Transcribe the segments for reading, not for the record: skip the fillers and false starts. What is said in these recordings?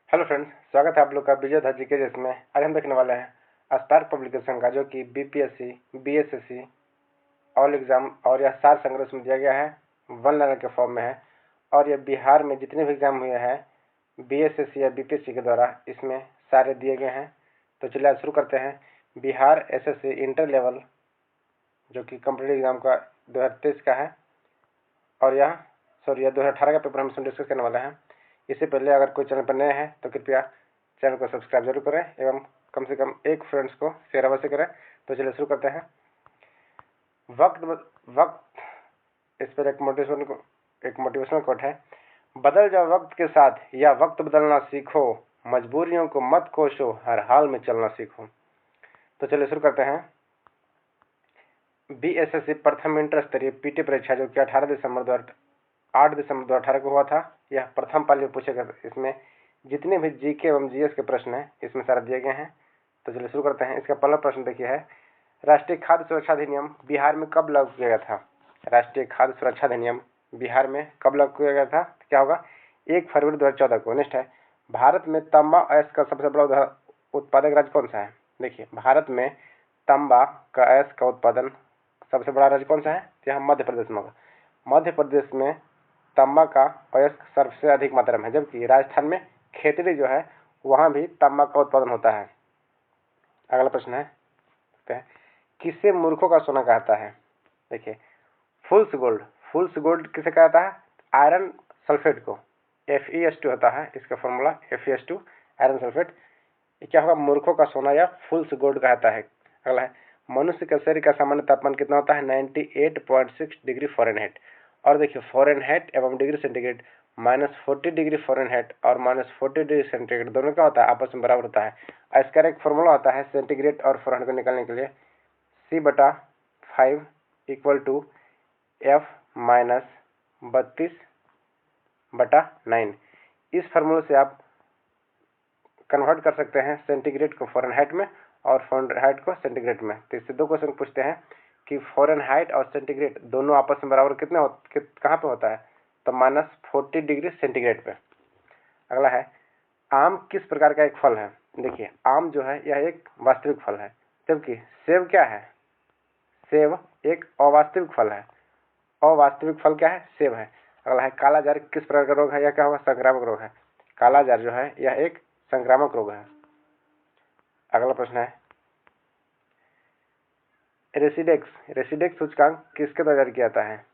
Hello friends, स्वागत है आप लोग का विजय धाजी के जिसमें आज हम देखने वाले हैं स्पार्क पब्लिकेशन का, जो कि बीपीएससी, बीएसएससी ऑल एग्जाम और यह सार संग्रह में दिया गया है, वन लाइनर के फॉर्म में है। और यह बिहार में जितने भी एग्जाम हुए हैं बीएसएससी या बीपीएससी के द्वारा, इसमें सारे दिए गए हैं। तो चलिए आज शुरू करते हैं। बिहार एसएससी इंटर लेवल, जो कि कम्पिटिटिव एग्जाम का 2023 का है, और यह 2018 का पेपर हम इसमें डिस्कस करने वाले हैं। इससे पहले अगर कोई चैनल पर नए हैं तो कृपया चैनल को सब्सक्राइब जरूर करें एवं कम से कम एक फ्रेंड्स को शेयर अवश्य करें। तो चलिए शुरू करते हैं। वक्त इस पर एक मोटिवेशनल कोट है। बदल जाओ वक्त के साथ या वक्त बदलना सीखो, मजबूरियों को मत कोसो, हर हाल में चलना सीखो। तो चलिए शुरू करते हैं। बीएसएससी प्रथम इंटर स्तरीय पीटी परीक्षा, जो कि 8 दिसंबर 2018 को हुआ था, यह प्रथम पाली में पूछे गए। इसमें जितने भी जीके एवं जीएस के प्रश्न हैं इसमें सारे दिए गए हैं। तो चलिए शुरू करते हैं। इसका पहला प्रश्न देखिए है, राष्ट्रीय खाद्य सुरक्षा अधिनियम बिहार में कब लागू किया गया था? राष्ट्रीय खाद्य सुरक्षा अधिनियम बिहार में कब लागू किया गया था? क्या होगा? 1 फरवरी 2014 को। नेक्स्ट है, भारत में तांबा अयस्क का सबसे बड़ा उत्पादक राज्य कौन सा है? देखिए, भारत में तांबा का अयस्क का उत्पादन सबसे बड़ा राज्य कौन सा है? यहाँ मध्य प्रदेश में होगा। मध्य प्रदेश में तांबा का अयस्क सबसे अधिक मात्रा में है, जबकि राजस्थान में खेतड़ी जो है वहां भी तांबा का उत्पादन होता है। अगला प्रश्न है, किसे मूर्खों का सोना कहता है? देखिए, फुल्स गोल्ड किसे कहता है? आयरन सल्फेट को। FeS2 होता है इसका फॉर्मूला, FeS2 आयरन सल्फेट। क्या होगा? मूर्खों का सोना या फुल्स गोल्ड कहता है। अगला है, मनुष्य के शरीर का सामान्य तापमान कितना होता है? 98.6 डिग्री फ़ारेनहाइट। और देखिए, फ़ारेनहाइट एवं डिग्री सेंटीग्रेड -40 डिग्री फ़ारेनहाइट और -40 डिग्री सेंटीग्रेड दोनों क्या होता है? आपस में बराबर होता है। इसका एक फॉर्मूला होता है सेंटीग्रेड और फ़ारेनहाइट को निकालने के लिए, C/5 = F - 32/9। इस फार्मूले से आप कन्वर्ट कर सकते हैं सेंटीग्रेड को फ़ारेनहाइट में और फ़ारेनहाइट को सेंटीग्रेड में। तो इससे दो क्वेश्चन पूछते हैं कि फ़ारेनहाइट और सेंटीग्रेड दोनों आपस में बराबर कहाँ पे होता है? तो -40 डिग्री सेंटीग्रेड पे। अगला है, आम किस प्रकार का एक फल है? देखिए, आम जो है यह एक वास्तविक फल है, जबकि सेब क्या है? सेब एक अवास्तविक फल है। अवास्तविक फल क्या है? सेब है। अगला है, कालाजार किस प्रकार का रोग है? यह क्या होगा? संक्रामक रोग है। कालाजार जो है यह एक संक्रामक रोग है। अगला प्रश्न है, रेसिडेक्स सूचकांक किसके द्वारा जारी किया जाता है?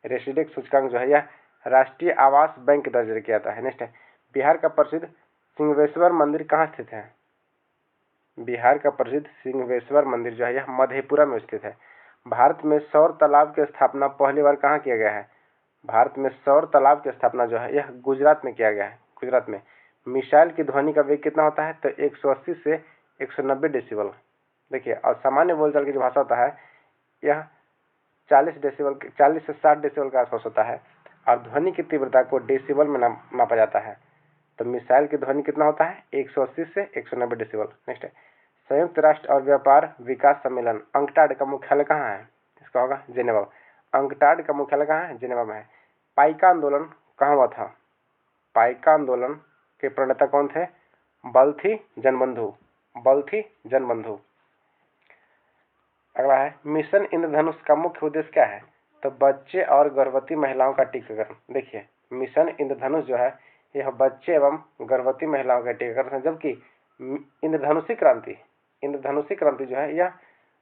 रेसिडेक्स सूचकांक जो है यह राष्ट्रीय आवास बैंक के द्वारा जारी किया जाता है। नेक्स्ट है, बिहार का प्रसिद्ध सिंहेश्वर मंदिर कहाँ स्थित है? बिहार का प्रसिद्ध सिंहेश्वर मंदिर जो है यह मधेपुरा में स्थित है। भारत में सौर तालाब की स्थापना पहली बार कहाँ किया गया है? भारत में सौर तालाब की स्थापना जो है यह गुजरात में किया गया है। गुजरात में। मिसाइल की ध्वनि का वेग कितना होता है? तो 180 से 190 डेसिबल। देखिए, और सामान्य बोलचाल की जो भाषा होता है यह 40 से 60 डेसिबल के आसपास होता है, और ध्वनि की तीव्रता को डेसिबल में मापा जाता है। तो मिसाइल की ध्वनि कितना होता है? 180 से 190 डेसिबल। नेक्स्ट है, संयुक्त राष्ट्र और व्यापार विकास सम्मेलन अंकटाड का मुख्यालय कहाँ है? इसका होगा जेनेवा। अंकटाड का मुख्यालय कहाँ है? जेनेवा में है। पाइका आंदोलन कहाँ हुआ था? पाइका आंदोलन के प्रणेता कौन थे? बल्थी जनबंधु। अगला है, मिशन इंद्रधनुष का मुख्य उद्देश्य क्या है? तो बच्चे और गर्भवती महिलाओं का टीकाकरण। देखिए, मिशन इंद्रधनुष जो है यह बच्चे एवं गर्भवती महिलाओं का टीकाकरण है, जबकि इंद्रधनुषी क्रांति जो है यह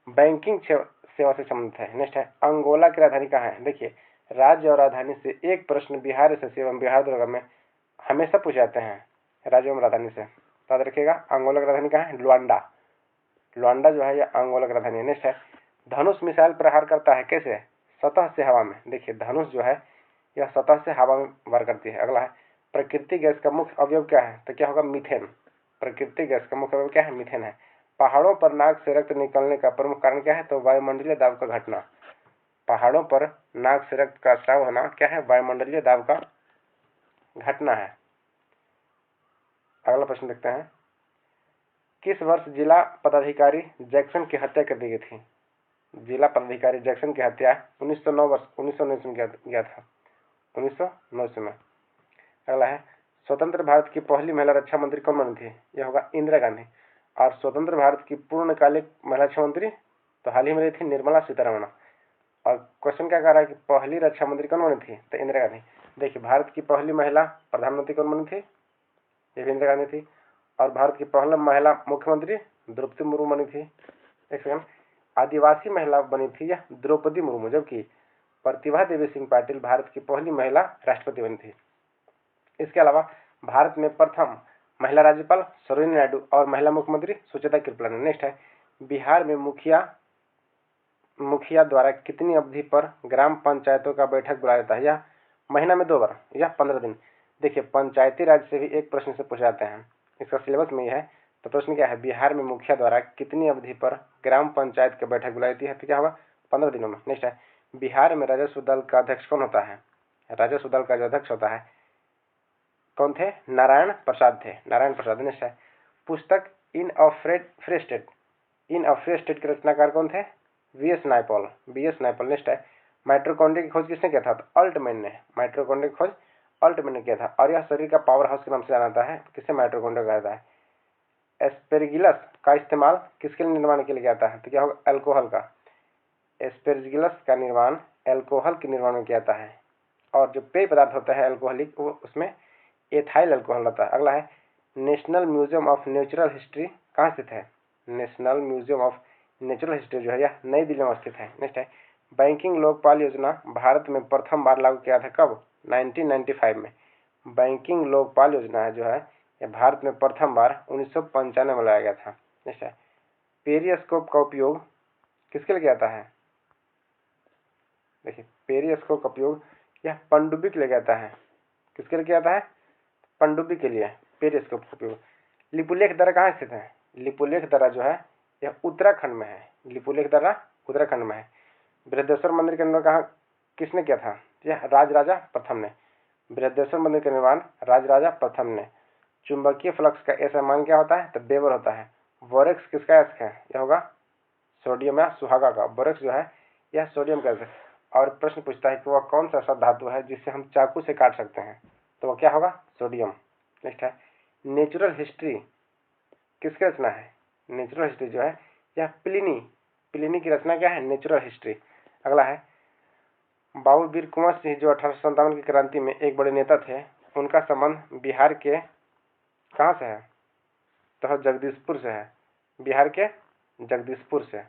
बैंकिंग सेवा से संबंधित है। नेक्स्ट है, अंगोला की राजधानी कहाँ है? देखिए, राज्य और राजधानी से एक प्रश्न बिहार एसएससी एवं बिहार दरोगा में हमेशा पूछे जाते हैं, राज्य एवं राजधानी से। याद रखिएगा, अंगोला की राजधानी कहाँ है? लुआंडा जो है यह अंगोला की राजधानी है। नेक्स्ट है, धनुष मिसाइल प्रहार करता है कैसे? सतह से हवा में। देखिए, धनुष जो है यह सतह से हवा में वार करती है। अगला है, प्रकृति गैस का मुख्य अवयव क्या है? तो क्या होगा? मीथेन। प्रकृति गैस का मुख्य अवयव क्या है? मीथेन है। पहाड़ों पर नाक से रक्त निकलने का प्रमुख कारण क्या है? तो वायुमंडलीय दाब का घटना। पहाड़ों पर नाक से रक्त का स्राव होना क्या है? वायुमंडलीय दाब का घटना है। अगला प्रश्न देखते हैं, किस वर्ष जिला पदाधिकारी जैक्सन की हत्या कर दी गई थी? जिला पदाधिकारी जैक्सन की हत्या 1909 में किया गया था। 1909 में। अगला है, स्वतंत्र भारत की पहली महिला रक्षा मंत्री कौन बनी थी? यह होगा इंदिरा गांधी। और स्वतंत्र भारत की पूर्णकालिक महिला रक्षा मंत्री तो हाल ही में रही थी निर्मला सीतारमण। और क्वेश्चन क्या कह रहा है कि पहली रक्षा मंत्री कौन बनी थी? तो इंदिरा गांधी। देखिए, भारत की पहली महिला प्रधानमंत्री कौन बनी थी? ये भी इंदिरा गांधी थी। और भारत की पहली महिला मुख्यमंत्री द्रौपदी मुर्मू बनी थी। एक सेकंड, आदिवासी महिला बनी थी यह द्रौपदी मुर्मू, जबकि प्रतिभा देवी सिंह पाटिल भारत की पहली महिला राष्ट्रपति बनी थी। इसके अलावा भारत में प्रथम महिला राज्यपाल सरोजिनी नायडू और महिला मुख्यमंत्री सुचेता कृपलानी। नेक्स्ट है, बिहार में मुखिया द्वारा कितनी अवधि पर ग्राम पंचायतों का बैठक बुलाया जाता है? यह महीना में 2 बार या 15 दिन। देखिए, पंचायती राज से भी एक प्रश्न से पूछ जाते हैं, इसका सिलेबस में ही है। तो प्रश्न क्या है? बिहार में मुखिया द्वारा कितनी अवधि पर ग्राम पंचायत की बैठक बुलाई जाती है? तो क्या होगा? 15 दिनों में। नेक्स्ट है, बिहार में राजस्व दल का अध्यक्ष कौन होता है? राजस्व दल का जो अध्यक्ष होता है कौन थे? नारायण प्रसाद थे, नारायण प्रसाद। नेक्स्ट है, पुस्तक इन अ फ्री स्टेट के रचनाकार कौन थे? वी.एस. नायपॉल। नेक्स्ट है, माइटोकॉन्ड्रिया की खोज किसने किया था? तो अल्टमैन ने। माइटोकॉन्ड्रिया की खोज अल्टमैन ने किया था। और यह शरीर का पावर हाउस के नाम से जाना जाता है। किससे? माइटोकॉन्ड्रिया कहा जाता है। एस्पेरगिलस का इस्तेमाल किसके निर्माण के लिए किया जाता है? तो क्या होगा? अल्कोहल का। एस्पेरगिलस का निर्माण अल्कोहल के निर्माण में किया जाता है। और जो पेय पदार्थ होता है अल्कोहलिक, वो उसमें एथाइल अल्कोहल रहता है। अगला है, national museum of natural history कहाँ स्थित है? National museum of natural history जो है यह नई दिल्ली में स्थित है। नेक्स्ट है, बैंकिंग लोकपाल योजना भारत में प्रथम बार लागू किया था कब? 1995 में। बैंकिंग लोकपाल योजना जो है यह भारत में प्रथम बार 1995 में लाया गया था। नेक्स्ट है, पेरिस्कोप का उपयोग किसके लिए किया जाता है? देखिए, पेरिस्कोप का उपयोग यह पनडुब्बी के लिए किया जाता है। किसके लिए किया जाता है? पनडुब्बी के लिए पेरिस्कोप का उपयोग। लिपुलेख दर्रा कहाँ स्थित है? लिपुलेख दर्रा जो है यह उत्तराखंड में है। लिपुलेख दर्रा उत्तराखंड में है। बृहदेश्वर मंदिर का निर्माण कहाँ किसने किया था? यह राजराजा प्रथम ने। बृहदेश्वर मंदिर का निर्माण राजराजा प्रथम ने। चुंबकीय फ्लक्स का ऐसा मान क्या होता है? तो वेबर होता है। बोरेक्स किसका एस्क है? यह होगा सोडियम या सुहागा का। बोरेक्स जो है यह सोडियम का एस्क। और प्रश्न पूछता है कि वह कौन सा ऐसा धातु है जिससे हम चाकू से काट सकते हैं? तो वह क्या होगा? सोडियम। नेक्स्ट है, नेचुरल हिस्ट्री किसकी रचना है? नेचुरल हिस्ट्री जो है यह प्लिनी की रचना क्या है? Natural history. अगला है, बाबू वीर कुंवर सिंह जो 1857 की क्रांति में एक बड़े नेता थे, उनका संबंध बिहार के कहाँ से है? तो जगदीशपुर से है। बिहार के जगदीशपुर से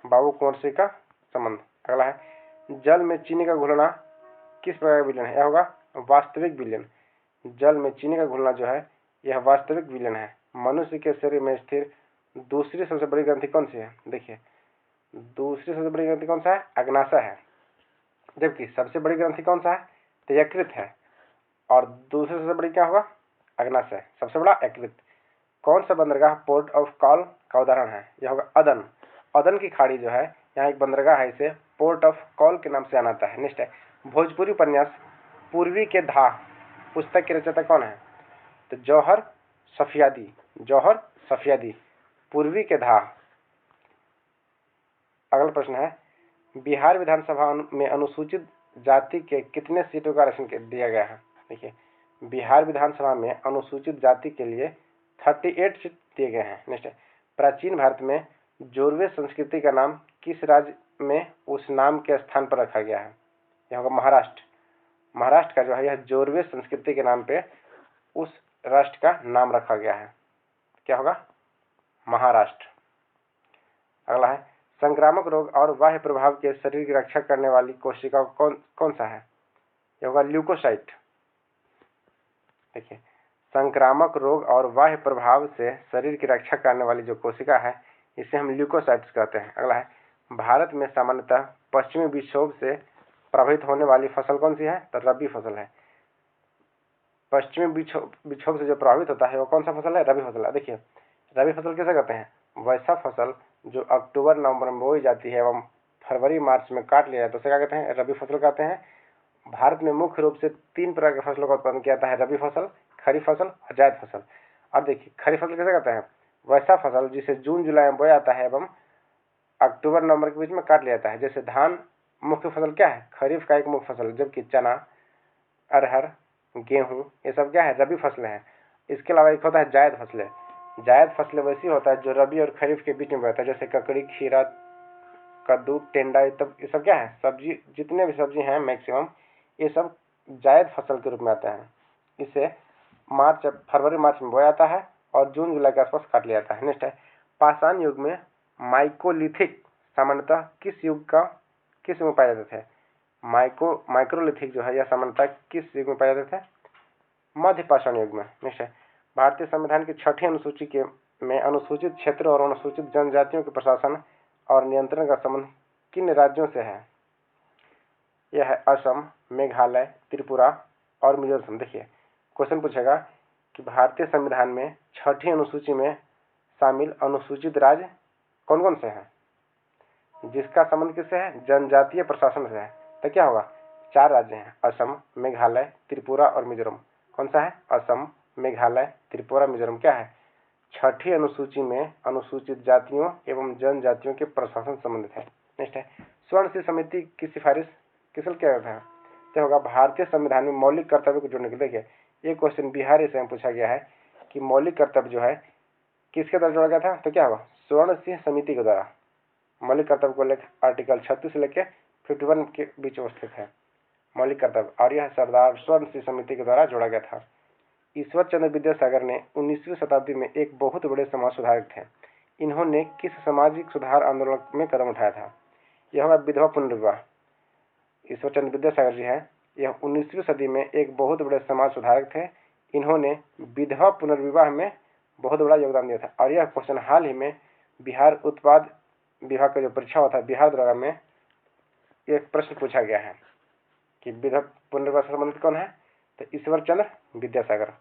बाबू कुंवर सिंह का संबंध। अगला है, जल में चीनी का घुलना किस प्रकार का विलयन है? यह होगा वास्तविक विलयन। जल में चीनी का घुलना जो है यह वास्तविक विलयन है। मनुष्य के शरीर में स्थिर दूसरी सबसे बड़ी ग्रंथि कौन सी है? देखिए, दूसरी सबसे बड़ी ग्रंथि कौन सा है? अग्नाशय है। जबकि सबसे बड़ी ग्रंथि कौन सा है? तो यकृत है। और दूसरी सबसे बड़ी क्या होगा? अग्नाशय। सबसे बड़ा यकृत। कौन सा बंदरगाह पोर्ट ऑफ कॉल का उदाहरण है? यह होगा अदन। अदन की खाड़ी जो है यहाँ एक बंदरगाह है, इसे पोर्ट ऑफ कॉल के नाम से जाना जाता है। नेक्स्ट है, भोजपुरी उपन्यास पूर्वी के धा पुस्तक के रचयिता कौन है? तो जौहर सफियादी। पूर्वी के धा। अगला प्रश्न है, बिहार विधानसभा में अनुसूचित जाति के कितने सीटों का आरक्षण दिया गया है? देखिए, बिहार विधानसभा में अनुसूचित जाति के लिए 38 सीट दिए गए हैं। नेक्स्ट है, प्राचीन भारत में जोरवे संस्कृति का नाम किस राज्य में उस नाम के स्थान पर रखा गया है? यह होगा महाराष्ट्र। महाराष्ट्र का जो है यह जोरवे संस्कृति के नाम पे उस राष्ट्र का नाम रखा गया है। क्या होगा? महाराष्ट्र। अगला है, संक्रामक रोग और बाह्य प्रभाव के शरीर की रक्षा करने वाली कोशिका कौन सा है? यह होगा ल्यूकोसाइट। देखिए, संक्रामक रोग और बाह्य प्रभाव से शरीर की रक्षा करने वाली जो कोशिका है इसे हम ल्यूकोसाइट्स कहते हैं। अगला है, भारत में सामान्यतः पश्चिमी विक्षोभ से प्रभावित होने वाली फसल कौन सी है? तो रबी फसल है। पश्चिमी विक्षोभ से जो प्रभावित होता है वो कौन सा फसल है? रबी फसल है। देखिए, रबी फसल कैसे कहते हैं? वैसा फसल जो अक्टूबर नवंबर में बोई जाती है एवं फरवरी मार्च में काट लिया जाए तो उसे क्या कहते हैं? रबी फसल कहते हैं। भारत में मुख्य रूप से 3 प्रकार की फसलों का उत्पादन किया जाता है, रबी फसल, खरीफ फसल और जायद फसल। अब देखिए, खरीफ फसल कैसे कहते हैं? वैसा फसल जिसे जून जुलाई में बोया जाता है एवं अक्टूबर नवंबर के बीच में काट लिया जाता है। जैसे धान मुख्य फसल क्या है? खरीफ का एक मुख्य फसल, जबकि चना, अरहर, गेहूँ, ये सब क्या है, रबी फसलें हैं। इसके अलावा एक होता है जायद फसलें। जायद फसलें वैसी होता है जो रबी और खरीफ के बीच में बोता है, जैसे ककड़ी, खीरा, कद्दू, टेंडा, ये सब क्या है, सब्जी, जितने भी सब्जी हैं मैक्सिमम ये सब जायद फसल के रूप में आता है। इसे फरवरी मार्च में बोया जाता है और जून जुलाई के आसपास काट लिया जाता है। नेक्स्ट है पाषाण युग में माइकोलिथिक सामान्यतः किस युग में पाए जाते थे? माइक्रोलिथिक जो है यह सामान्यतः किस युग में पाए जाते थे? मध्य पाषाण युग में। नेक्स्ट है भारतीय संविधान की 6ठी अनुसूची में अनुसूचित क्षेत्र और अनुसूचित जनजातियों के प्रशासन और नियंत्रण का संबंध किन राज्यों से है? यह है असम, मेघालय, त्रिपुरा और मिजोरम। देखिए क्वेश्चन पूछेगा कि भारतीय संविधान में 6ठी अनुसूची में शामिल अनुसूचित राज्य कौन कौन से हैं, जिसका संबंध किससे है? जनजातीय प्रशासन से है। तो क्या होगा? 4 राज्य हैं, असम, मेघालय, त्रिपुरा और मिजोरम। कौन सा है? असम, मेघालय, त्रिपुरा, मिजोरम। क्या है? 6ठी अनुसूची में अनुसूचित जातियों एवं जनजातियों के प्रशासन संबंधित है। नेक्स्ट है स्वर्ण सिंह समिति की सिफारिश किस लिए किया गया था? तो होगा भारतीय संविधान में मौलिक कर्तव्य को जोड़ने के लिए। देखिए ये क्वेश्चन बिहार से पूछा गया है कि मौलिक कर्तव्य जो है किसके द्वारा जोड़ा गया था? तो क्या होगा? स्वर्ण सिंह समिति के द्वारा। मौलिक कर्तव्य को लेकर आर्टिकल 36 से लेकर 51 के बीच अवस्थित है मौलिक कर्तव्य, और यह सरदार स्वर्ण सिंह समिति के द्वारा जोड़ा गया था। ईश्वर चंद्र विद्यासागर ने 19वीं शताब्दी में एक बहुत बड़े समाज सुधारक थे। इन्होंने किस सामाजिक सुधार आंदोलन में कदम उठाया था? यह होगा विधवा पुनर्विवाह। ईश्वर चंद्र विद्यासागर जी है, यह 19वीं सदी में एक बहुत बड़े समाज सुधारक थे। इन्होंने विधवा पुनर्विवाह में बहुत बड़ा योगदान दिया था। और यह क्वेश्चन हाल ही में बिहार उत्पाद विभाग का जो परीक्षा हुआ था बिहार द्वारा में एक प्रश्न पूछा गया है कि विधवा पुनर्विवाह से संबंधित कौन है? तो ईश्वर चंद्र विद्यासागर।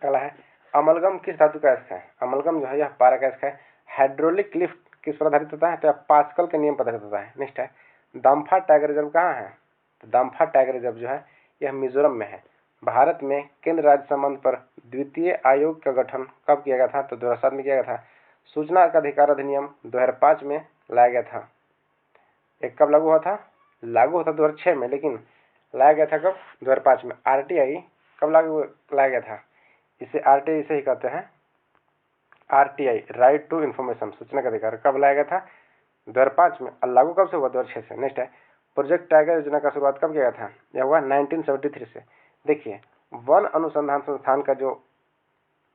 अगला है अमलगम किस धातु का अयस्क है? अमलगम जो है यह पारा का अयस्क है। हाइड्रोलिक लिफ्ट किस पर आधारित होता है? तो पास्कल के नियम पर आधारित होता है। नेक्स्ट है दाम्फा टाइगर रिजर्व कहाँ है? तो दाम्फा टाइगर रिजर्व जो है यह मिजोरम में है। भारत में केंद्र राज्य संबंध पर द्वितीय आयोग का गठन कब किया गया था? तो 2007 में किया गया था। सूचना का अधिकार अधिनियम 2005 में लाया गया था। एक कब लागू हुआ था? लागू हुआ था 2006 में, लेकिन लाया गया था कब? 2005 में। आरटीआई कब लाया गया था? इसे आरटीआई से ही कहते हैं। आरटीआई राइट टू इन्फॉर्मेशन, सूचना का अधिकार, कब लाया गया था? 2005 में। और लागू कब से हुआ? 2006 से। नेक्स्ट है प्रोजेक्ट टाइगर योजना का शुरुआत कब किया गया था? यह हुआ 1973 से। देखिए वन अनुसंधान संस्थान का जो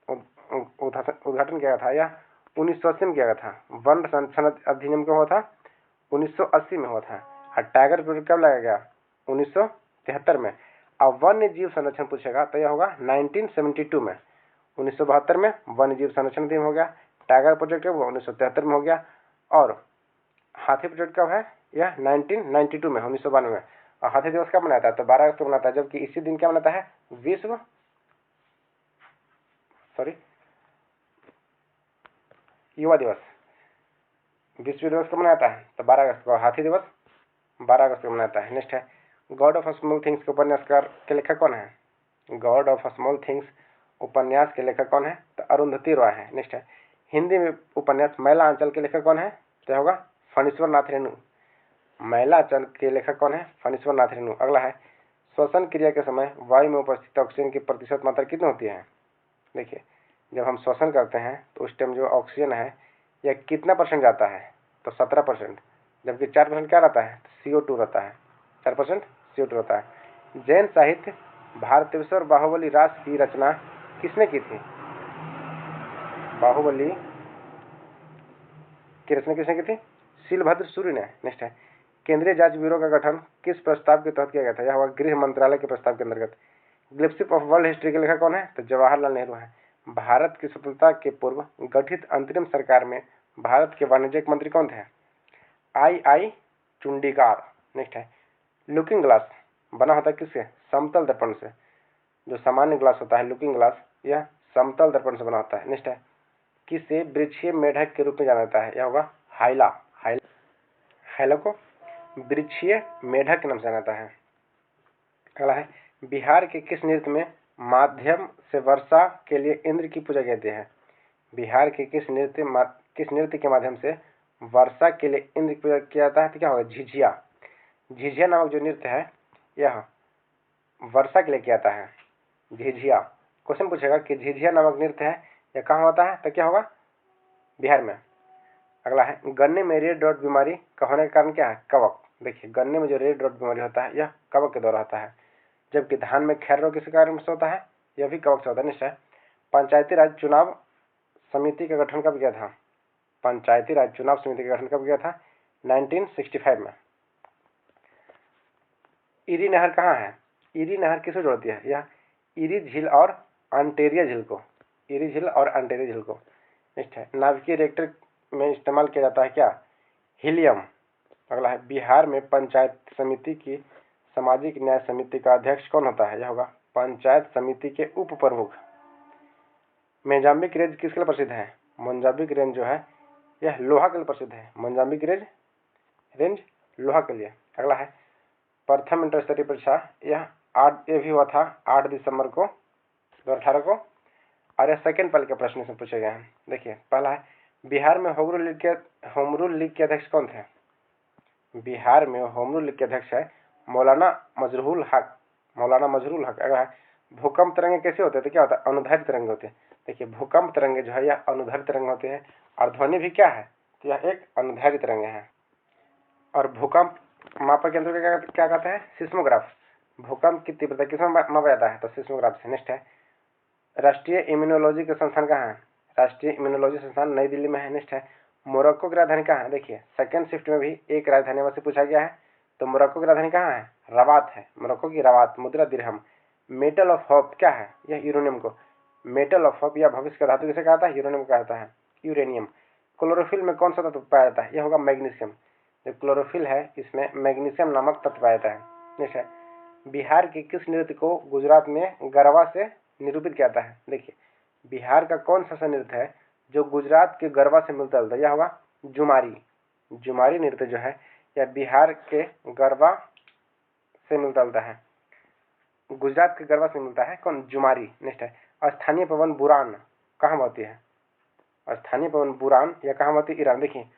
उद्घाटन किया गया था यह 1980 में किया गया था। वन संरक्षण अधिनियम कब हुआ था? 1980 में हुआ था। और टाइगर प्रोजेक्ट कब लाया गया? 1973 में। अब वन्य जीव संरक्षण पूछेगा तो यह होगा 1972 में। 1972 में वन्य जीव संरक्षण अधिनियम हो गया। टाइगर प्रोजेक्ट कब हुआ? 1973 में हो गया। और हाथी प्रोजेक्ट कब है? यह 1992 में, 1992 में। और हाथी दिवस कब मनाता है? तो 12 अगस्त को मनाता है। जबकि इसी दिन क्या मनाता है? युवा दिवस, विश्व दिवस कब मनाता है? तो 12 अगस्त को। हाथी दिवस 12 अगस्त को मनाता है। नेक्स्ट है गॉड ऑफ स्मॉल थिंग्स के उपन्यासकार के लेखक कौन है? गॉड ऑफ स्मॉल थिंग्स उपन्यास के लेखक कौन है? तो अरुंधति रॉय है। नेक्स्ट है हिंदी में उपन्यास मैला आंचल के लेखक कौन है? तो होगा फणीश्वर नाथ रेणु। मैला आंचल के लेखक कौन है? फणीश्वर नाथ रेणु। अगला है श्वसन क्रिया के समय वायु में उपस्थित ऑक्सीजन की प्रतिशत मात्रा कितनी होती है? देखिए जब हम श्वसन करते हैं तो उस टाइम जो ऑक्सीजन है यह कितना % जाता है? तो 17%। जबकि 4% क्या रहता है? CO2 रहता है। 4% CO2 रहता है। जैन साहित्य भारतेश्वर बाहुबली रास की रचना किसने की थी? बाहुबली की रचना किसने की थी? शीलभद्र सूरी ने। नेक्स्ट है केंद्रीय जांच ब्यूरो का गठन किस प्रस्ताव के तहत किया गया था? यह होगा गृह मंत्रालय के प्रस्ताव के अंतर्गत। ग्लिपशिप ऑफ वर्ल्ड हिस्ट्री के लेखक कौन है? तो जवाहरलाल नेहरू है। भारत की स्वतंत्रता के पूर्व गठित अंतरिम सरकार में भारत के वाणिज्यिक मंत्री कौन थे? आई चुंडीकार। नेक्स्ट है लुकिंग ग्लास बना होता है किससे? समतल दर्पण से। जो सामान्य ग्लास होता है लुकिंग ग्लास यह समतल दर्पण से बना होता है। नेक्स्ट है किसे वृक्षीय मेढक के रूप में जाना जाता है? यह होगा हाइला। हाइला को वृक्षीय मेढक के नाम से जाना जाता है। अगला है बिहार के किस नृत्य में माध्यम से वर्षा के लिए इंद्र की पूजा कहते हैं? बिहार के किस नृत्य के माध्यम से वर्षा के लिए इंद्र की पूजा किया जाता है? तो क्या होगा? झिझिया। झिझिया नामक जो नृत्य है यह वर्षा के लिए क्या आता है? झिझिया। क्वेश्चन पूछेगा कि झिझिया नामक नृत्य है यह कहाँ होता है, तो क्या होगा? बिहार में। अगला है गन्ने में रेड डॉट बीमारी का होने का कारण क्या है? कवक। देखिए गन्ने में जो रेड डॉट बीमारी होता है यह कवक के द्वारा होता है, जबकि धान में खैर रोग किस कारण से होता है? यह भी कवक से होता है निश्चय। पंचायती राज चुनाव समिति का गठन कब किया था? पंचायती राज चुनाव समिति का गठन कब किया था? 1965 में। इरी नहर कहाँ है? इरी नहर किसे जोड़ती है? यह इरी झील और अंटेरिया झील को, इरी झील और अंटेरिया झील को। नेक्स्ट है नाभिकीय रिएक्टर में इस्तेमाल किया जाता है क्या? हीलियम। अगला है बिहार में पंचायत समिति की सामाजिक न्याय समिति का अध्यक्ष कौन होता है? यह होगा पंचायत समिति के उप प्रमुख। मोजाम्बिक रेंज किसके लिए प्रसिद्ध है? मोजाम्बिक रेंज जो है यह लोहा के लिए प्रसिद्ध है। मोजाम्बिक रेंज लोहा के लिए। अगला है प्रथम इंटर स्तरीय परीक्षा यह ये भी हुआ था 8 दिसंबर को 2018 को, और यह सेकेंड पल के प्रश्न से पूछे गए हैं। देखिए पहला है बिहार में होम रूल लीग के अध्यक्ष कौन थे? बिहार में होम रूल लीग के अध्यक्ष है मौलाना मजरूल हक। अगर है भूकंप तरंगे कैसे होते हैं? तो क्या होता है? अनुदैर्घ्य तरंगे होते हैं। देखिए भूकंप तरंगे जो है यह अनुदैर्घ्य तरंगे होते हैं, और ध्वनि भी क्या है? तो यह एक अनुदैर्घ्य तरंगे है। और भूकंप मापक यंत्र क्या कहते हैं? सिस्मोग्राफ। भूकंप की तीव्रता किसमें मापा जाता है? तो सिस्मोग्राफ से। नेक्स्ट है राष्ट्रीय इम्यूनोलॉजी का संस्थान कहाँ है? राष्ट्रीय इम्यूनोलॉजी संस्थान नई दिल्ली में है। नेक्स्ट है मोरक्को की राजधानी कहाँ है? देखिए सेकंड शिफ्ट में भी एक राजधानी वहां से पूछा गया है, तो मोरक्को की राजधानी कहाँ है? रबात है। मोरक्को की रबात। मुद्रा दिरहम। मेटल ऑफ होप क्या है? यह यूरेनियम को मेटल ऑफ होप या भविष्य का धातु किसे कहता है? यूरेनियम को कहता है, यूरेनियम। क्लोरोफिल में कौन सा तत्व पाया जाता है? यह होगा मैग्नीशियम। जो क्लोरोफिल है इसमें मैग्नीशियम नामक तत्व पाया जाता है। नेक्स्ट है बिहार के किस नृत्य को गुजरात में गरबा से निरूपित किया जाता है? देखिए बिहार का कौन सा नृत्य है जो गुजरात के गरबा से मिलता जुलता है? यह होगा जुमारी। जुमारी नृत्य जो है यह बिहार के गरबा से मिलता जुलता है, गुजरात के गरबा से मिलता है। कौन? जुमारी। नेक्स्ट है स्थानीय पवन बुरान कहाँ बहती है? स्थानीय पवन बुरान या कहाँ बहती है? ईरान। देखिए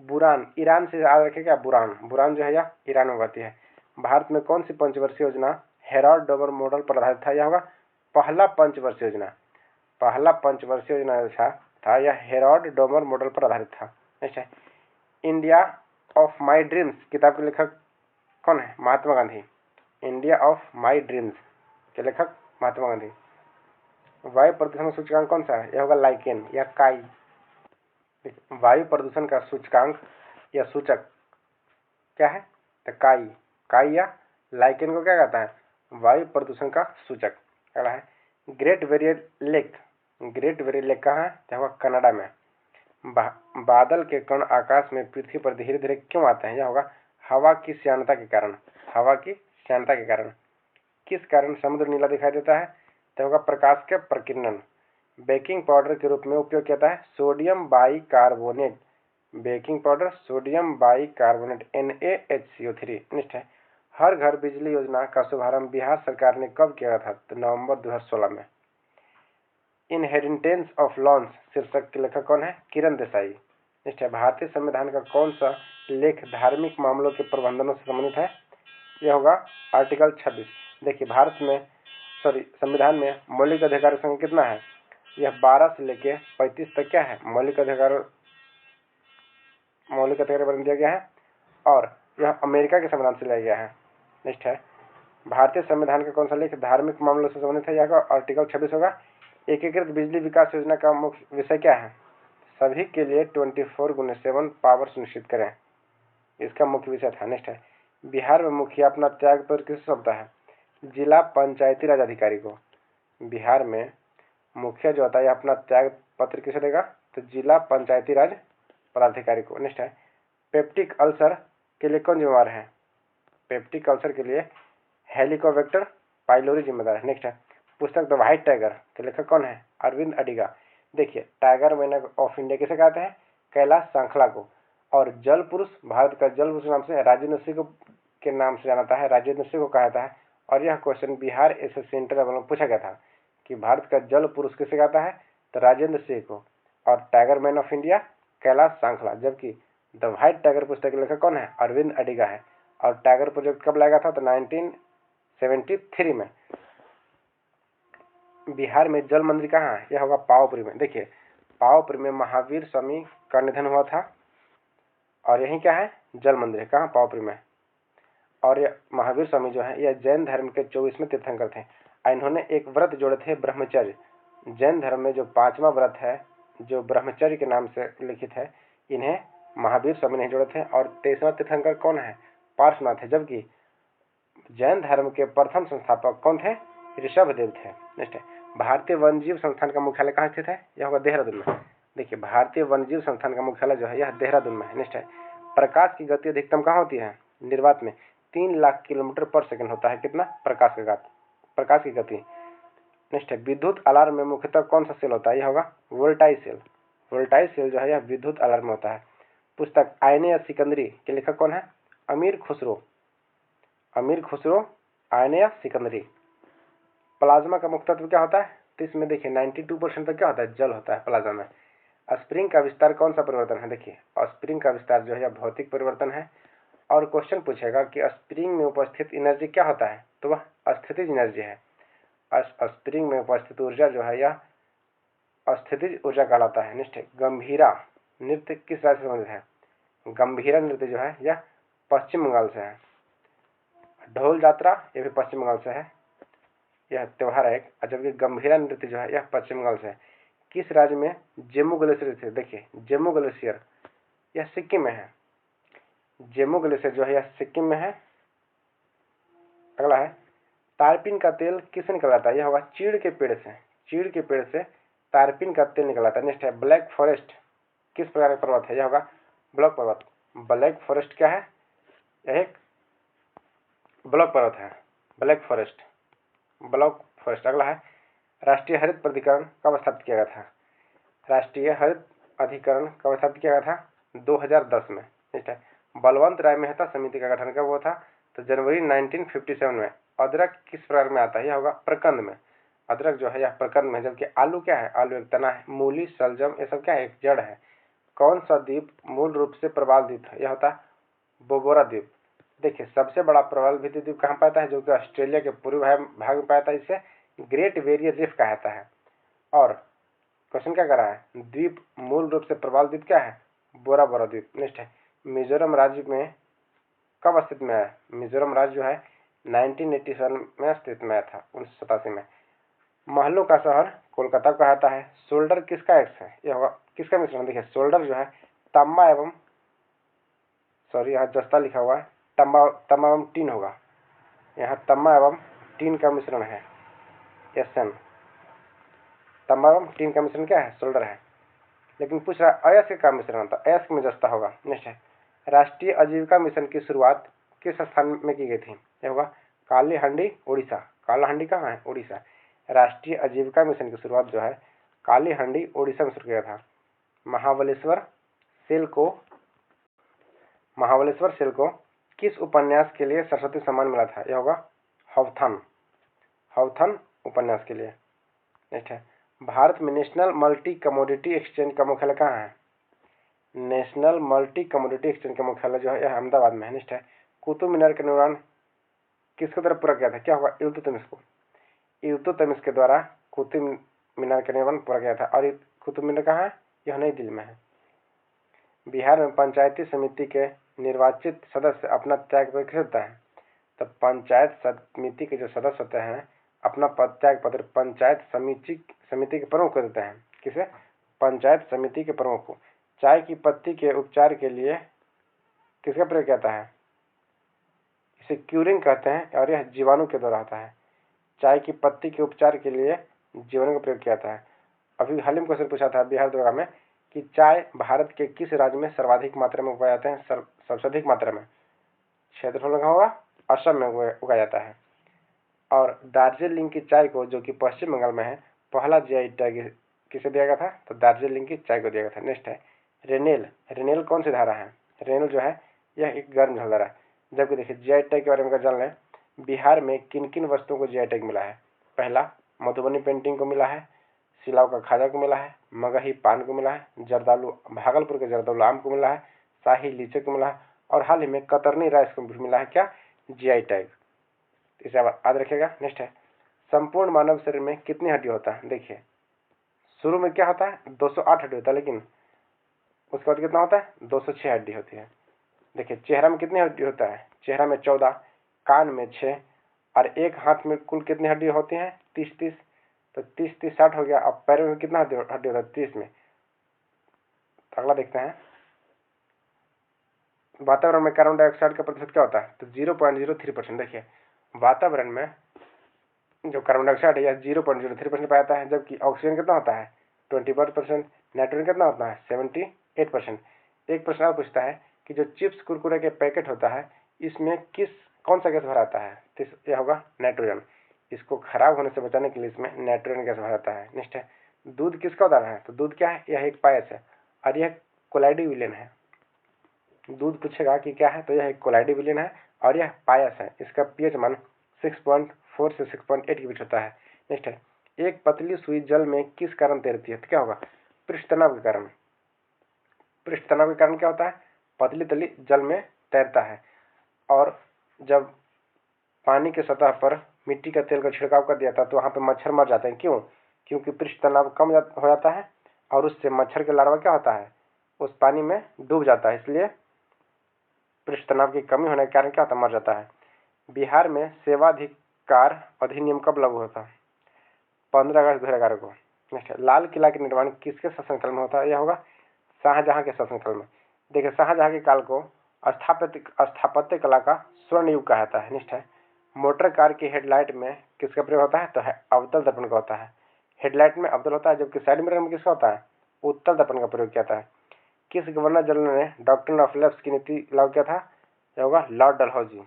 बुरान ईरान से याद रखेगा, बुरान जो है यह ईरान में बहती है। भारत में कौन सी पंचवर्षीय योजना हेराल्ड डोमर मॉडल पर आधारित था? यह होगा पहला पंचवर्षीय योजना। पहला पंचवर्षीय योजना था यह हेराल्ड डोमर मॉडल पर आधारित था। नेक्स्ट है इंडिया ऑफ माई ड्रीम्स किताब के लेखक कौन है? Mahatma Gandhi. India of my dreams के लेखक महात्मा गांधी। वायु प्रदूषण सूचकांक कौन सा है? यह होगा लाइकेन या काई। वायु प्रदूषण का सूचकांक या सूचक क्या है? तो काई या लाइकेन को क्या कहता है? वायु प्रदूषण का सूचक। अगला है ग्रेट बैरियर लेक कहाँ है? तो होगा कनाडा में। बादल के कण आकाश में पृथ्वी पर धीरे धीरे क्यों आते हैं? यह होगा हवा की श्यानता के कारण। किस कारण समुद्र नीला दिखाई देता है? तो होगा प्रकाश के प्रकीर्णन। बेकिंग पाउडर के रूप में उपयोग किया जाता है sodium bicarbonate. Baking powder sodium bicarbonate NaHCO3। Next है हर घर बिजली योजना का शुभारंभ बिहार सरकार ने कब किया था? तो नवंबर 2016 में। इनहेरिटेंस ऑफ लॉन्स शीर्षक के लेखक कौन है? किरण देसाई। नेक्स्ट है भारतीय संविधान का कौन सा लेख धार्मिक मामलों के प्रबंधनों से संबंधित है? यह होगा आर्टिकल 26। देखिए संविधान में मौलिक अधिकार संख्या कितना है? यह 12 से लेके 35 तक क्या है? मौलिक अधिकार वर्णन दिया गया है, और यह अमेरिका के संविधान से लिया गया है। नेक्स्ट है भारतीय संविधान का कौन सा लेख धार्मिक मामलों से संबंधित है? यह आर्टिकल 26 होगा। एकीकृत बिजली विकास योजना का मुख्य विषय क्या है? सभी के लिए 24/7 पावर सुनिश्चित करें, इसका मुख्य विषय था। नेक्स्ट है बिहार में मुखिया अपना त्याग पत्र किसे सौंपता है? जिला पंचायती राज अधिकारी को। बिहार में मुखिया जो होता है अपना त्याग पत्र किसे देगा? तो जिला पंचायती राज पदाधिकारी को। नेक्स्ट है पेप्टिक अल्सर के लिए कौन जिम्मेवार है? पेप्टिक अल्सर के लिए हेलिकोबैक्टर पाइलोरी जिम्मेदार है। नेक्स्ट है पुस्तक द व्हाइट टाइगर के लेखक कौन है? अरविंद अडिगा। देखिए टाइगर मैन ऑफ इंडिया किसे कहते हैं? कैलाश सांखला को। और जल पुरुष, भारत का जल पुरुष नाम से राजेंद्र सिंह के नाम से जाना जाता है, राजेंद्र सिंह को कहा जाता है। और यह question Bihar SSC inter level में पूछा गया था कि भारत का जल पुरुष किसे कहता है? तो राजेंद्र सिंह को। और tiger man of India Kailash Sankhla, जबकि द व्हाइट टाइगर पुस्तक के लेखक कौन है? अरविंद अडिगा है। और टाइगर प्रोजेक्ट कब लाया गया था? तो 73 में। बिहार में जल मंदिर कहाँ है? यह होगा पावापुरी में। देखिए पावापुरी में महावीर स्वामी का निधन हुआ था और यही क्या है? जल मंदिर है। कहाँ? पावापुरी में। और यह महावीर स्वामी जो है यह जैन धर्म के 24वें तीर्थंकर थे। इन्होंने एक व्रत जोड़े थे, ब्रह्मचर्य। जैन धर्म में जो 5वां व्रत है जो ब्रह्मचर्य के नाम से लिखित है, इन्हें महावीर स्वामी ने जोड़े थे। और 23वां तीर्थंकर कौन है? पार्श्वनाथ है। जबकि जैन धर्म के प्रथम संस्थापक कौन थे? ऋषभदेव थे। नेक्स्ट है, भारतीय वन्यजीव संस्थान का मुख्यालय कहाँ स्थित है? यह होगा देहरादून में। देखिए भारतीय वन्यजीव संस्थान का मुख्यालय जो है यह देहरादून में है। नेक्स्ट है, प्रकाश की गति अधिकतम कहाँ होती है? निर्वात में 3 लाख किलोमीटर पर सेकंड होता है। कितना? प्रकाश की गति। नेक्स्ट है, विद्युत अलार्म में मुख्यतः कौन सा सेल होता है? यह होगा वोल्टाइज सेल। वोल्टाइज सेल जो है यह विद्युत अलार्म में होता है। पुस्तक आईने या सिकंदरी के लेखक कौन है? अमीर खुसरो। आईने या सिकंदरी। प्लाज्मा का मुख्य तत्व क्या होता है? तो इसमें देखिए 92% तक क्या होता है? जल होता है प्लाज्मा में। स्प्रिंग का विस्तार कौन सा परिवर्तन है? देखिए स्प्रिंग का विस्तार जो है भौतिक परिवर्तन है। और क्वेश्चन पूछेगा कि स्प्रिंग में उपस्थित एनर्जी क्या होता है? तो वह स्थितिज एनर्जी है। स्प्रिंग में उपस्थित ऊर्जा जो है यह स्थितिज ऊर्जा कहलाता है। नेक्स्ट है, गंभीरा नृत्य किस राज्य से संबंधित है? गंभीरा नृत्य जो है यह पश्चिम बंगाल से है। ढोल यात्रा यह भी पश्चिम बंगाल से है, यह त्योहार है। जबकि गंभीरा नृत्य जो है यह पश्चिम बंगाल से है। किस राज्य में जेमू ग्लेशियर स्थित? देखिए जेमू ग्लेशियर यह सिक्किम में है। जेमू ग्लेशियर जो है यह सिक्किम में है। अगला है, तारपीन का तेल किससे निकल आता है? यह होगा चीड़ के पेड़ से तारपीन का तेल निकल आता है। नेक्स्ट है, ब्लैक फॉरेस्ट किस प्रकार का पर्वत है? यह होगा ब्लॉक पर्वत। ब्लैक फॉरेस्ट क्या है? यह एक ब्लॉक पर्वत है। Black forest. अगला है, राष्ट्रीय हरित प्राधिकरण कब स्थापित किया गया था? राष्ट्रीय हरित अधिकरण कब स्थापित किया गया था? 2010 में। नेक्स्ट है, बलवंत राय मेहता समिति का गठन कब हुआ था? तो जनवरी 1957 में। अदरक किस प्रकार में आता है? यह होगा प्रकंद में। अदरक जो है यह प्रकंद में। जबकि आलू क्या है? आलू एक तना है। मूली, शलजम ये सब क्या है? एक जड़ है। कौन सा द्वीप मूल रूप से प्रवाल द्वीप है? यह होता है बोबोरा द्वीप। देखिए सबसे बड़ा प्रवाल भित्ति द्वीप कहाँ पाता है? जो कि ऑस्ट्रेलिया के पूर्वी भाग में पाता है। इसे ग्रेट बैरियर रीफ कहा जाता है। और क्वेश्चन क्या कर रहा है? द्वीप मूल रूप से प्रवाल द्वीप क्या है? बोरा बोरा द्वीप। नेक्स्ट है, मिजोरम राज्य में कब अस्तित्व में आया? मिजोरम राज्य जो है 1987 में अस्तित्व में आया था, 1987 में। महलों का शहर कोलकाता कहा जाता है। शोल्डर किसका एक्स है? यह होगा किसका मिश्रण? देखिए शोल्डर जो है तांबा एवं यहाँ जस्ता लिखा हुआ है, तांबा एवं टीन होगा। यहाँ तांबा एवं टीन का मिश्रण है। एसएन तांबा एवं टीन का मिश्रण क्या है? शोल्डर है। लेकिन पूछ रहा है अयस्क का मिश्रण, तो अयस्क में जस्ता होगा। नेक्स्ट है, राष्ट्रीय आजीविका मिशन की शुरुआत किस स्थान में की गई थी? यह होगा कालीहांडी, उड़ीसा। कालाहांडी कहाँ है? उड़ीसा। राष्ट्रीय आजीविका मिशन की शुरुआत जो है कालीहांडी, उड़ीसा में शुरू किया था। महाबलेश्वर सेल को किस उपन्यास के लिए सरस्वती सम्मान मिला था? यह होगा हौथन उपन्यास के लिए। नेक्स्ट है, भारत में नेशनल मल्टी कमोडिटी एक्सचेंज का मुख्यालय कहाँ है? नेशनल मल्टी कमोडिटी एक्सचेंज का मुख्यालय जो है यह अहमदाबाद में है। नेक्स्ट है, कुतुब मीनार का निर्माण किसके द्वारा पूरा किया था? क्या होगा? इल्तुतमिश के द्वारा कुतुब मीनार का निर्माण पूरा किया था। और कुतुब मीनार कहाँ है? यह नई दिल्ली में है। बिहार में पंचायती समिति के निर्वाचित सदस्य अपना त्यागपत्र किसे देता है? तो पंचायत समिति के जो सदस्य होते हैं अपना त्यागपत्र पंचायत समिति के प्रमुख को देते हैं। किसे? पंचायत समिति के प्रमुख को। चाय की पत्ती के उपचार के लिए किसका प्रयोग किया जाता है? इसे क्यूरिंग कहते हैं और यह जीवाणु के द्वारा होता है। चाय की पत्ती के उपचार के लिए जीवाणु का प्रयोग किया जाता है। अभी हाल ही में क्वेश्चन पूछा था बिहार दरोगा में कि चाय भारत के किस राज्य में सर्वाधिक मात्रा में उगाए जाते हैं? सबसे अधिक मात्रा में क्षेत्रफल में होगा असम में उगाया जाता है। और दार्जिलिंग की चाय को, जो कि पश्चिम बंगाल में है, पहला जीआई टैग किसे दिया गया था? तो दार्जिलिंग की चाय को दिया गया था। नेक्स्ट है, रेनेल कौन सी धारा है? रेनेल जो है यह एक गर्म जलधारा है। जबकि देखिए जीआई टैग के बारे में जान लें, बिहार में किन किन वस्तुओं को जीआई टैग मिला है? पहला मधुबनी पेंटिंग को मिला है, सिलाव का खाजा को मिला है, मगही पान को मिला है, भागलपुर के जर्दालू आम को मिला है, शाही लीची को मिला है और हाल ही में कतरनी राइस को भी मिला है क्या? GI tag. इसे याद रखिएगा। नेक्स्ट है, संपूर्ण मानव शरीर में कितनी हड्डी होता है? देखिए शुरू में क्या होता है, 208 हड्डी होता है, लेकिन उसके बाद कितना होता है, 206 हड्डी होती है। देखिए चेहरा में कितनी हड्डी होता है, चेहरा में 14, कान में 6, और एक हाथ में कुल कितनी हड्डी होती हैं, 30। तो 30 60 हो गया। अब पैरों में कितना हड्डी होता है, 30 में। अगला देखते हैं, वातावरण में कार्बन डाइऑक्साइड का प्रतिशत क्या होता है? तो 0.03%। देखिए वातावरण में जो कार्बन डाइऑक्साइड है यह 0.03% पाया जाता है, जबकि ऑक्सीजन कितना होता है, 21%। नाइट्रोजन कितना होता है, 78%। एक प्रश्न और पूछता है कि जो चिप्स कुरकुरे के पैकेट होता है इसमें कौन सा गैस भरा जाता है? तो यह होगा नाइट्रोजन। इसको खराब होने से बचाने के लिए इसमें नाइट्रोजन गैस भरा जाता है। नेक्स्ट है, दूध किसका उदाहरण है? तो दूध क्या है, यह एक पायस है और यह कोलाइडी विलेन है। दूध पूछेगा कि क्या है, तो यह एक कोलाइडी विलेन है और यह पायस है। इसका पीएच मान 6.4 से 6.8 के बीच होता है। नेक्स्ट है, एक पतली सुई जल में किस कारण तैरती है? तो क्या होगा, पृष्ठ तनाव के कारण। पृष्ठ तनाव के कारण क्या होता है, पतली तली जल में तैरता है। और जब पानी के सतह पर मिट्टी का तेल का छिड़काव कर दिया था तो वहां पे मच्छर मर जाते हैं। क्यों? क्योंकि पृष्ठ तनाव कम हो जाता है और उससे मच्छर के लार्वा क्या होता है, उस पानी में डूब जाता है, इसलिए पृष्ठ तनाव की कमी होने के कारण क्या होता है, मर जाता है। बिहार में सेवाधिकार अधिनियम कब लागू होता है? 15 अगस्त 2011 को। नेक्स्ट, लाल किला के निर्माण किसके शासनकाल में होता है? यह होगा शाहजहां के शासनकाल में। देखिए शाहजहां के काल को स्थापत्य कला का स्वर्ण युग कहा जाता है। नेक्स्ट है, मोटर कार की हेडलाइट में किसका प्रयोग होता है? तो है अवतल दर्पण का होता है। हेडलाइट में अवतल होता है, जबकि साइड मिरर में किसका होता है, उत्तल दर्पण का प्रयोग किया जाता है। किस गवर्नर जनरल ने डॉक्ट्रिन ऑफ लैप्स की नीति लागू किया था? यह होगा लॉर्ड डलहौजी।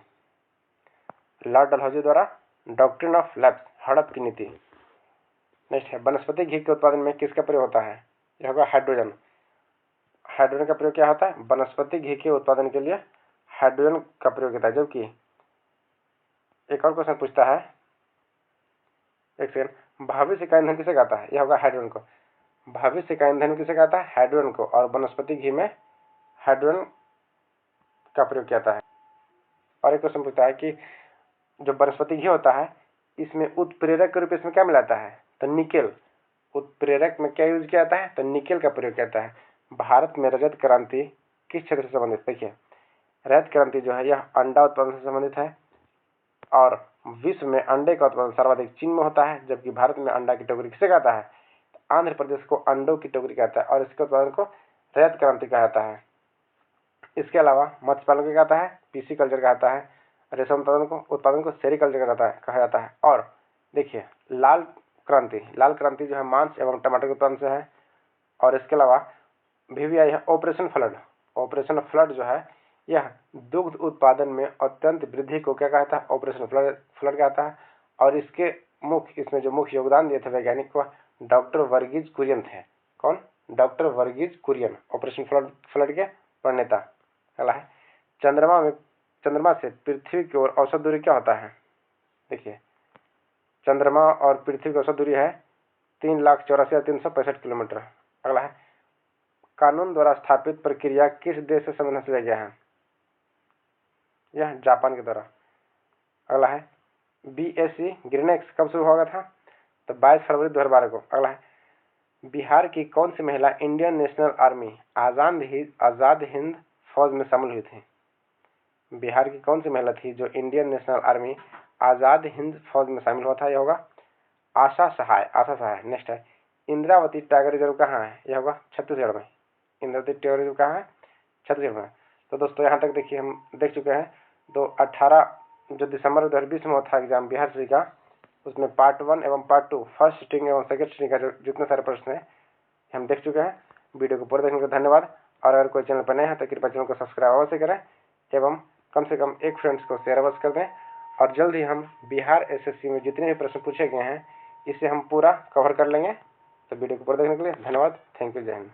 लॉर्ड डलहौजी द्वारा डॉक्ट्रिन ऑफ लैप्स, हड़प की नीति। नेक्स्ट है, वनस्पति घी के उत्पादन में किसका प्रयोग होता है? यह होगा हाइड्रोजन। हाइड्रोजन का प्रयोग क्या होता है? वनस्पति घी के उत्पादन के लिए हाइड्रोजन का प्रयोग होता है। जबकि एक और क्वेश्चन पूछता है, एक सेकंड, भविष्य का ईंधन किसे कहता है? यह होगा हाइड्रोजन को। भविष्य का ईंधन किसे कहता है? हाइड्रोजन को। और वनस्पति घी में हाइड्रोजन का प्रयोग किया जाता है। और एक क्वेश्चन पूछता है कि जो वनस्पति घी होता है इसमें उत्प्रेरक के रूप में इसमें क्या मिलाता है? तो निकेल। उत्प्रेरक में क्या यूज किया जाता है? तो निकेल का प्रयोग किया जाता है। भारत में रजत क्रांति किस क्षेत्र से संबंधित? देखिए रजत क्रांति जो है यह अंडा उत्पादन से संबंधित है और विश्व में अंडे का उत्पादन सर्वाधिक चीन में होता है, जबकि भारत में अंडा की टोकरी किसे कहता है? आंध्र प्रदेश को अंडों की टोकरी कहता है और इसके उत्पादन को रजत क्रांति कहा जाता है। इसके अलावा मत्स्य पालन को कहता है पीसी कल्चर कहता है। रेशम उत्पादन को सेरीकल्चर कहा जाता है। और देखिए लाल क्रांति जो है मांस एवं टमाटर के उत्पादन से है। और इसके अलावा VVI है ऑपरेशन फ्लड जो है यह दुग्ध उत्पादन में अत्यंत वृद्धि को क्या कहता है? ऑपरेशन फ्लड कहता है। और इसमें जो मुख्य योगदान दिए थे वैज्ञानिक को डॉक्टर वर्गीज कुरियन थे। कौन? Doctor Verghese Kurien, operation flood के प्रणेता। अगला है, चंद्रमा से पृथ्वी की ओर औसत दूरी क्या होता है? देखिए चंद्रमा और पृथ्वी की औसत दूरी है 3,84,365 किलोमीटर। अगला है, कानून द्वारा स्थापित प्रक्रिया किस देश से संविधान से गया है? यह जापान के द्वारा। अगला है, BSc ग्रीनेक्स कब शुरू हुआ था? तो 22 फरवरी 2012 को। अगला है, बिहार की कौन सी महिला Indian national army Azad Hind फौज में शामिल हुई थी? बिहार की कौन सी महिला थी जो Indian national army Azad Hind फौज में शामिल हुआ था? यह होगा आशा सहाय। नेक्स्ट है, इंद्रावती टाइगर रिजर्व कहाँ है? यह होगा छत्तीसगढ़ में। इंद्रावती टाइगर रिजर्व कहाँ है? छत्तीसगढ़ में। तो दोस्तों यहाँ तक देखिए हम देख चुके हैं। तो 18 जो दिसंबर 2020 में हुआ था एग्जाम बिहार से का, उसमें पार्ट 1 एवं पार्ट 2 फर्स्ट सिटिंग एवं सेकंड सिटिंग का जितने सारे प्रश्न है हम देख चुके हैं। वीडियो को पूरा देखने का धन्यवाद। और अगर कोई चैनल पर नए हैं तो कृपया चैनल को सब्सक्राइब अवश्य करें एवं कम से कम एक फ्रेंड्स को शेयर अवश्य कर दें। और जल्द ही हम बिहार SSC में जितने भी प्रश्न पूछे गए हैं इसे हम पूरा कवर कर लेंगे। तो वीडियो को पूरा देखने के लिए धन्यवाद। Thank you. जय हिंद।